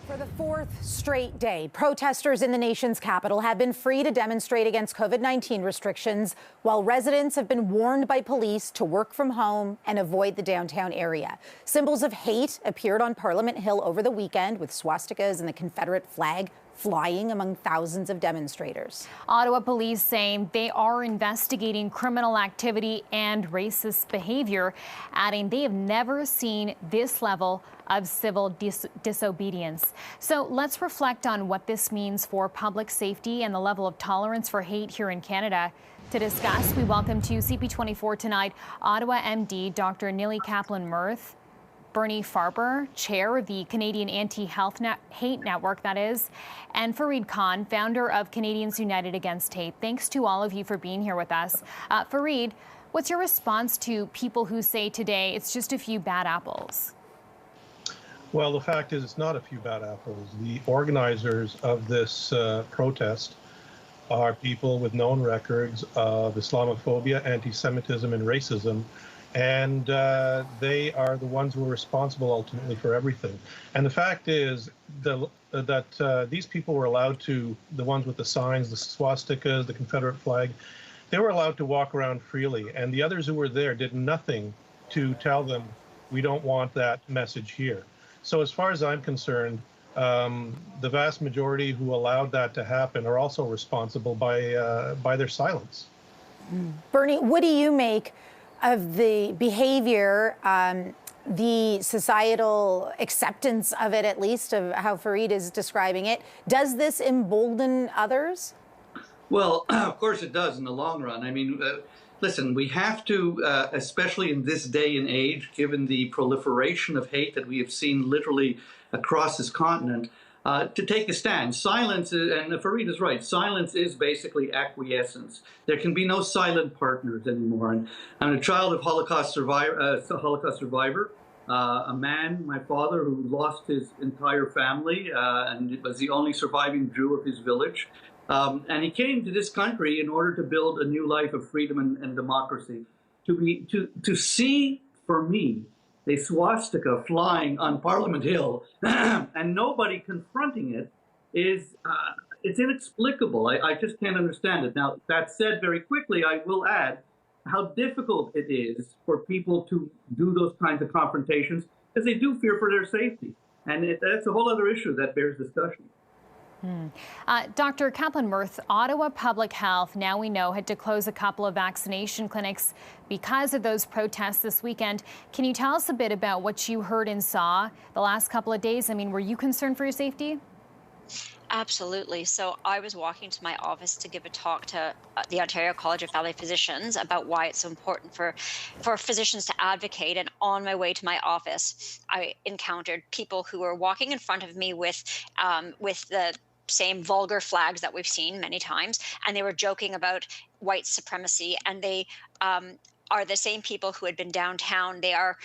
For the fourth straight day, protesters in the nation's capital have been free to demonstrate against COVID-19 restrictions, while residents have been warned by police to work from home and avoid the downtown area. Symbols of hate appeared on Parliament Hill over the weekend, with swastikas and the Confederate flag flying among thousands of demonstrators. Ottawa police saying they are investigating criminal activity and racist behavior, adding they have never seen this level of civil disobedience. So let's reflect on what this means for public safety and the level of tolerance for hate here in Canada. To discuss, we welcome to CP24 tonight Ottawa MD Dr. Nili Kaplan-Murth, Bernie Farber, chair of the Canadian Anti-Hate Network, that is, and Fareed Khan, founder of Canadians United Against Hate. Thanks to all of you for being here with us. Fareed, what's your response to people who say today it's just a few bad apples? Well, the fact is it's not a few bad apples. The organizers of this protest are people with known records of Islamophobia, anti-Semitism, and racism. And they are the ones who are responsible ultimately for everything. And the fact is that these people were allowed to, the ones with the signs, the swastikas, the Confederate flag, they were allowed to walk around freely. And the others who were there did nothing to tell them, we don't want that message here. So as far as I'm concerned, the vast majority who allowed that to happen are also responsible by their silence. Bernie, what do you make of the behavior, the societal acceptance of it, at least, of how Fareed is describing it? Does this embolden others? Well, of course it does in the long run. I mean, listen, we have to, especially in this day and age, given the proliferation of hate that we have seen literally across this continent, to take a stand. Silence, and Fareed is right, silence is basically acquiescence. There can be no silent partners anymore. And I'm a child of Holocaust survivor, a man, my father, who lost his entire family and was the only surviving Jew of his village. And he came to this country in order to build a new life of freedom and democracy. To see, for me, a swastika flying on Parliament Hill and nobody confronting it is it's inexplicable. I just can't understand it. Now, that said, very quickly, I will add how difficult it is for people to do those kinds of confrontations because they do fear for their safety. And that's a whole other issue that bears discussion. Dr. Kaplan-Murth, Ottawa Public Health, now we know, had to close a couple of vaccination clinics because of those protests this weekend. Can you tell us a bit about what you heard and saw the last couple of days? I mean, were you concerned for your safety? Absolutely. So I was walking to my office to give a talk to the Ontario College of Family Physicians about why it's so important for physicians to advocate. And on my way to my office, I encountered people who were walking in front of me with the same vulgar flags that we've seen many times. And they were joking about white supremacy. And they are the same people who had been downtown. They are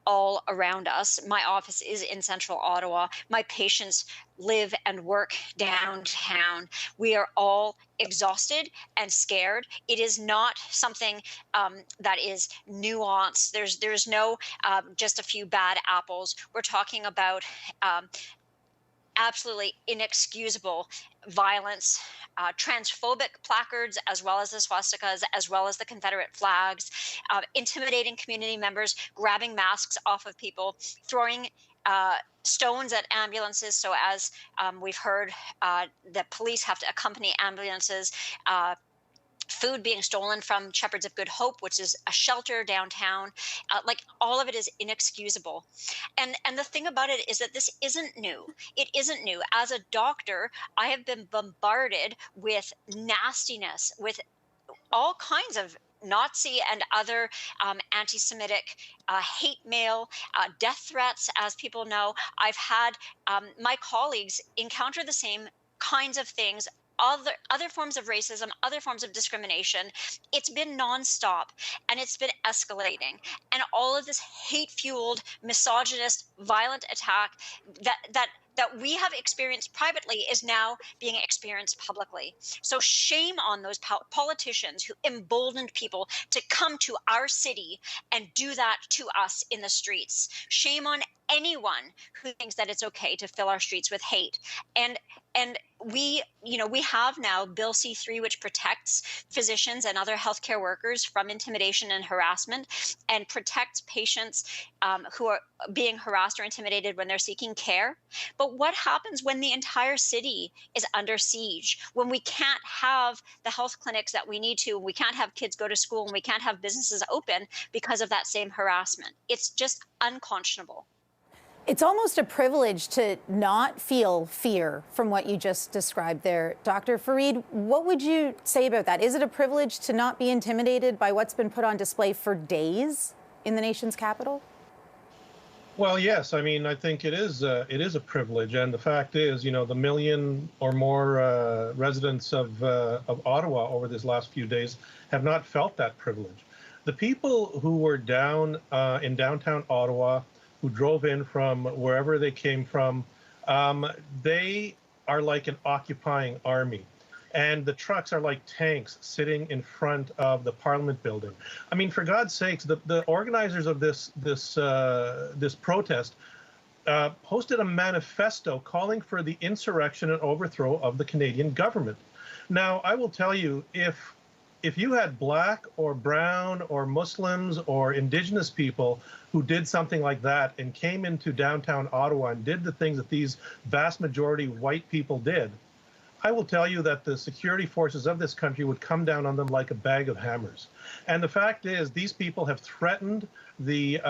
all around us. My office is in central Ottawa. My patients live and work downtown. We are all exhausted and scared. It is not something that is nuanced. There's no just a few bad apples. We're talking about absolutely inexcusable violence, transphobic placards, as well as the swastikas, as well as the Confederate flags, intimidating community members, grabbing masks off of people, throwing stones at ambulances. So as we've heard, the police have to accompany ambulances, food being stolen from Shepherds of Good Hope, which is a shelter downtown. Like, all of it is inexcusable. And the thing about it is that this isn't new. It isn't new. As a doctor, I have been bombarded with nastiness, with all kinds of Nazi and other anti-Semitic hate mail, death threats, as people know. I've had my colleagues encounter the same kinds of things, other forms of racism, other forms of discrimination. It's been nonstop, and it's been escalating. And all of this hate-fueled, misogynist, violent attack that that we have experienced privately is now being experienced publicly. So shame on those politicians who emboldened people to come to our city and do that to us in the streets. Shame on anyone who thinks that it's okay to fill our streets with hate. And we have now Bill C3, which protects physicians and other healthcare workers from intimidation and harassment, and protects patients who are being harassed or intimidated when they're seeking care. But what happens when the entire city is under siege, when we can't have the health clinics that we need to, we can't have kids go to school, and we can't have businesses open because of that same harassment? It's just unconscionable. It's almost a privilege to not feel fear from what you just described there. Dr. Farid, what would you say about that? Is it a privilege to not be intimidated by what's been put on display for days in the nation's capital? Well, yes. I mean, I think it is a privilege. And the fact is, you know, the million or more residents of Ottawa over this last few days have not felt that privilege. The people who were down in downtown Ottawa, who drove in from wherever they came from, they are like an occupying army. And the trucks are like tanks sitting in front of the Parliament building. I mean, for God's sakes, the organizers of this protest posted a manifesto calling for the insurrection and overthrow of the Canadian government. Now, I will tell you, if you had Black or Brown or Muslims or Indigenous people who did something like that and came into downtown Ottawa and did the things that these vast majority white people did, I will tell you that the security forces of this country would come down on them like a bag of hammers. And the fact is, these people have threatened the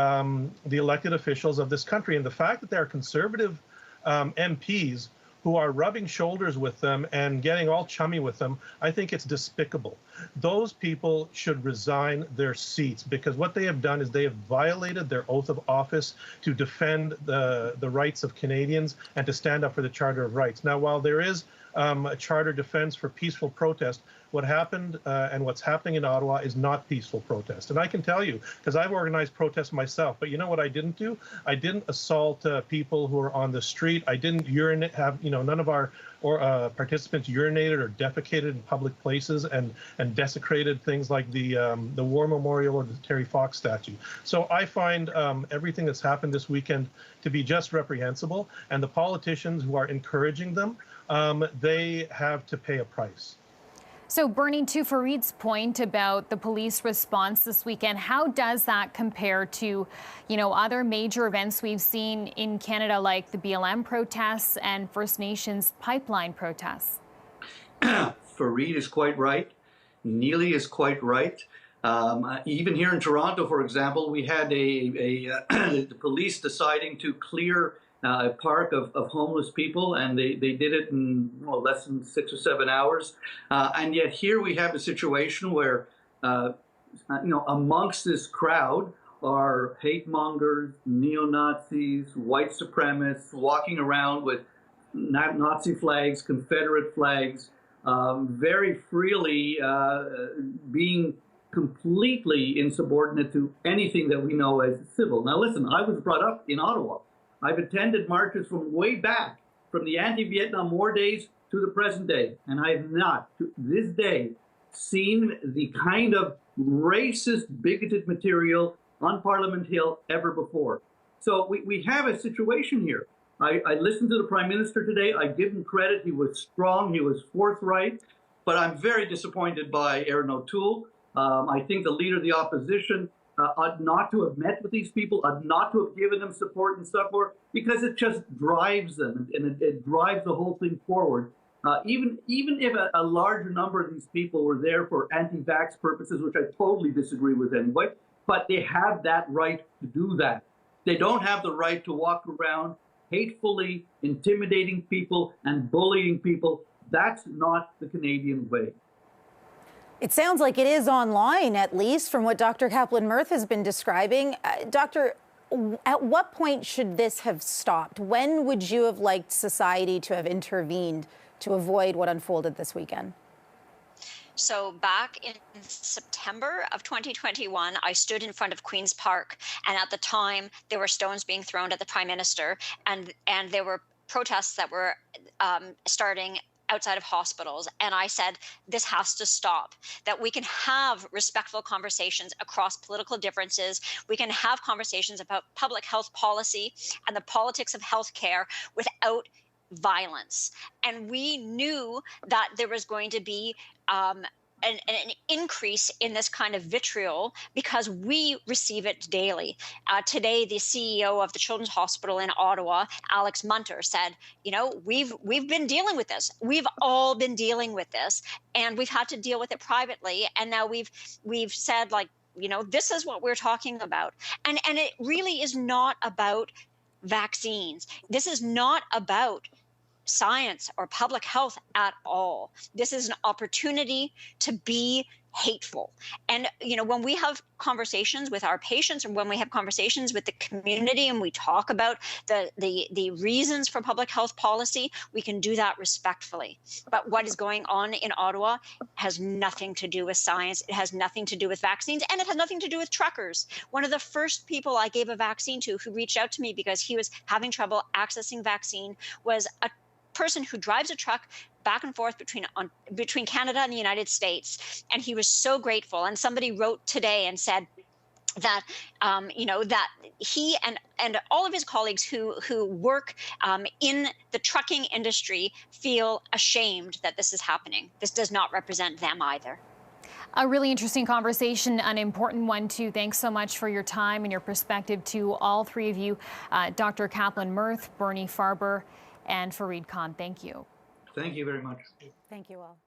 elected officials of this country. And the fact that there are conservative MPs who are rubbing shoulders with them and getting all chummy with them, I think it's despicable. Those people should resign their seats, because what they have done is they have violated their oath of office to defend the rights of Canadians and to stand up for the Charter of Rights. Now, while there is a charter defense for peaceful protest, what happened and what's happening in Ottawa is not peaceful protest. And I can tell you, because I've organized protests myself, but you know what I didn't do? I didn't assault people who are on the street. I didn't urinate, none of our participants urinated or defecated in public places and desecrated things like the War Memorial or the Terry Fox statue. So I find everything that's happened this weekend to be just reprehensible, and the politicians who are encouraging them, they have to pay a price. So, Bernie, to Farid's point about the police response this weekend, how does that compare to, other major events we've seen in Canada, like the BLM protests and First Nations pipeline protests? Farid is quite right. Neely is quite right. Even here in Toronto, for example, we had the police deciding to clear a park of homeless people, and they did it in less than 6 or 7 hours. And yet here we have a situation where, amongst this crowd are hate mongers, neo-Nazis, white supremacists walking around with Nazi flags, Confederate flags, very freely being completely insubordinate to anything that we know as civil. Now listen, I was brought up in Ottawa. I've attended marches from way back, from the anti-Vietnam War days to the present day, and I have not, to this day, seen the kind of racist, bigoted material on Parliament Hill ever before. So we have a situation here. I listened to the Prime Minister today. I give him credit. He was strong. He was forthright. But I'm very disappointed by Erin O'Toole. I think the Leader of the Opposition ought not to have met with these people, ought not to have given them support and support, because it just drives them, and it drives the whole thing forward. Even if a larger number of these people were there for anti-vax purposes, which I totally disagree with anyway, but they have that right to do that. They don't have the right to walk around hatefully intimidating people and bullying people. That's not the Canadian way. It sounds like it is online, at least, from what Dr. Kaplan-Murth has been describing. Doctor, at what point should this have stopped? When would you have liked society to have intervened to avoid what unfolded this weekend? So back in September of 2021, I stood in front of Queen's Park, and at the time there were stones being thrown at the Prime Minister, and there were protests that were starting outside of hospitals. And I said, this has to stop, that we can have respectful conversations across political differences. We can have conversations about public health policy and the politics of healthcare without violence. And we knew that there was going to be an increase in this kind of vitriol because we receive it daily. Today, the CEO of the Children's Hospital in Ottawa, Alex Munter, said, you know, we've been dealing with this. We've all been dealing with this, and we've had to deal with it privately. And now we've said, like, you know, this is what we're talking about. And it really is not about vaccines. This is not about science or public health at all. This is an opportunity to be hateful. And, you know, when we have conversations with our patients, or when we have conversations with the community and we talk about the reasons for public health policy, we can do that respectfully. But what is going on in Ottawa has nothing to do with science. It has nothing to do with vaccines, and it has nothing to do with truckers. One of the first people I gave a vaccine to, who reached out to me because he was having trouble accessing vaccine, was a person who drives a truck back and forth between Canada and the United States. And he was so grateful. And somebody wrote today and said that, you know, that he and all of his colleagues who work in the trucking industry feel ashamed that this is happening. This does not represent them either. A really interesting conversation, an important one too. Thanks so much for your time and your perspective to all three of you, Dr. Kaplan Mirth, Bernie Farber, and Fareed Khan. Thank you. Thank you very much. Thank you all.